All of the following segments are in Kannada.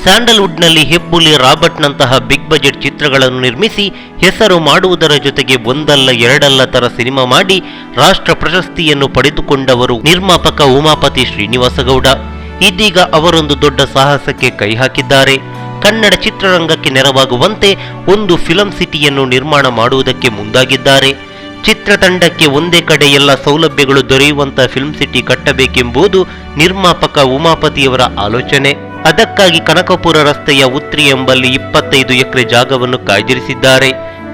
ಸ್ಯಾಂಡಲ್ವುಡ್ನಲ್ಲಿ ಹೆಬ್ಬುಲಿ, ರಾಬರ್ಟ್ನಂತಹ ಬಿಗ್ ಬಜೆಟ್ ಚಿತ್ರಗಳನ್ನು ನಿರ್ಮಿಸಿ ಹೆಸರು ಮಾಡುವುದರ ಜೊತೆಗೆ ಒಂದಲ್ಲ ಎರಡಲ್ಲ ತರ ಸಿನಿಮಾ ಮಾಡಿ ರಾಷ್ಟ್ರ ಪ್ರಶಸ್ತಿಯನ್ನು ಪಡೆದುಕೊಂಡವರು ನಿರ್ಮಾಪಕ ಉಮಾಪತಿ ಶ್ರೀನಿವಾಸಗೌಡ. ಇದೀಗ ಅವರೊಂದು ದೊಡ್ಡ ಸಾಹಸಕ್ಕೆ ಕೈ ಹಾಕಿದ್ದಾರೆ. ಕನ್ನಡ ಚಿತ್ರರಂಗಕ್ಕೆ ನೆರವಾಗುವಂತೆ ಒಂದು ಫಿಲಂ ಸಿಟಿಯನ್ನು ನಿರ್ಮಾಣ ಮಾಡುವುದಕ್ಕೆ ಮುಂದಾಗಿದ್ದಾರೆ. ಚಿತ್ರತಂಡಕ್ಕೆ ಒಂದೇ ಕಡೆ ಎಲ್ಲ ಸೌಲಭ್ಯಗಳು ದೊರೆಯುವಂತಹ ಫಿಲ್ಮ್ ಸಿಟಿ ಕಟ್ಟಬೇಕೆಂಬುದು ನಿರ್ಮಾಪಕ ಉಮಾಪತಿಯವರ ಆಲೋಚನೆ. ಅದಕ್ಕಾಗಿ ಕನಕಪುರ ರಸ್ತೆಯ ಉತ್ರಿ ಎಂಬಲ್ಲಿ 25 ಎಕರೆ ಜಾಗವನ್ನು ಕಾಯ್ದಿರಿಸಿದ್ದಾರೆ.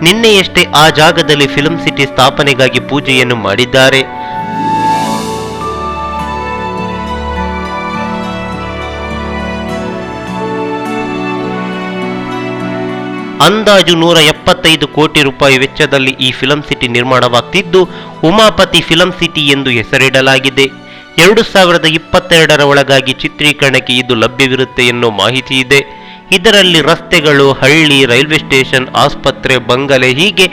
ನಿನ್ನೆಯಷ್ಟೇ ಆ ಜಾಗದಲ್ಲಿ ಫಿಲ್ಮ್ ಸಿಟಿ ಸ್ಥಾಪನೆಗಾಗಿ ಪೂಜೆಯನ್ನು ಮಾಡಿದ್ದಾರೆ. ಅಂದಾಜು 175 ಕೋಟಿ ರೂಪಾಯಿ ವೆಚ್ಚದಲ್ಲಿ ಈ ಫಿಲಂ ಸಿಟಿ ನಿರ್ಮಾಣವಾಗ್ತಿದ್ದು ಉಮಾಪತಿ ಫಿಲಂ ಸಿಟಿ ಎಂದು ಹೆಸರಿಡಲಾಗಿದೆ. 2022ರ ಒಳಗಾಗಿ ಚಿತ್ರೀಕರಣಕ್ಕೆ ಇದು ಲಭ್ಯವಿರುತ್ತೆ ಎನ್ನುವ ಮಾಹಿತಿ ಇದೆ. ಇದರಲ್ಲಿ ರಸ್ತೆಗಳು, ಹಳ್ಳಿ, ರೈಲ್ವೆ ಸ್ಟೇಷನ್, ಆಸ್ಪತ್ರೆ, ಬಂಗಲೆ ಹೀಗೆ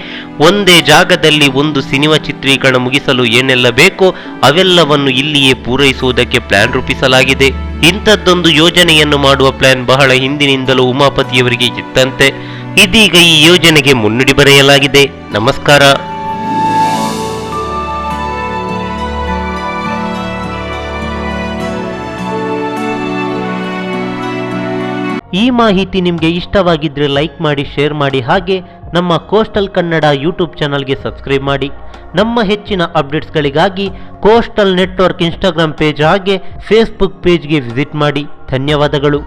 ಒಂದೇ ಜಾಗದಲ್ಲಿ ಒಂದು ಸಿನಿಮಾ ಚಿತ್ರೀಕರಣ ಮುಗಿಸಲು ಏನೆಲ್ಲ ಬೇಕೋ ಅವೆಲ್ಲವನ್ನು ಇಲ್ಲಿಯೇ ಪೂರೈಸುವುದಕ್ಕೆ ಪ್ಲಾನ್ ರೂಪಿಸಲಾಗಿದೆ. ಇಂಥದ್ದೊಂದು ಯೋಜನೆಯನ್ನು ಮಾಡುವ ಪ್ಲಾನ್ ಬಹಳ ಹಿಂದಿನಿಂದಲೂ ಉಮಾಪತಿಯವರಿಗೆ ಇತ್ತಂತೆ. ಇದೀಗ ಈ ಯೋಜನೆಗೆ ಮುನ್ನುಡಿ ಬರೆಯಲಾಗಿದೆ. ನಮಸ್ಕಾರ. ಈ ಮಾಹಿತಿ ನಿಮಗೆ ಇಷ್ಟವಾಗಿದ್ರೆ ಲೈಕ್ ಮಾಡಿ, ಶೇರ್ ಮಾಡಿ, ಹಾಗೆ ನಮ್ಮ ಕೋಸ್ಟಲ್ ಕನ್ನಡ ಯೂಟ್ಯೂಬ್ ಚಾನಲ್ಗೆ ಸಬ್ಸ್ಕ್ರೈಬ್ ಮಾಡಿ. ನಮ್ಮ ಹೆಚ್ಚಿನ ಅಪ್ಡೇಟ್ಸ್ಗಳಿಗಾಗಿ ಕೋಸ್ಟಲ್ ನೆಟ್ವರ್ಕ್ ಇನ್ಸ್ಟಾಗ್ರಾಮ್ ಪೇಜ್ ಹಾಗೆ ಫೇಸ್ಬುಕ್ ಪೇಜ್ಗೆ ವಿಸಿಟ್ ಮಾಡಿ. ಧನ್ಯವಾದಗಳು.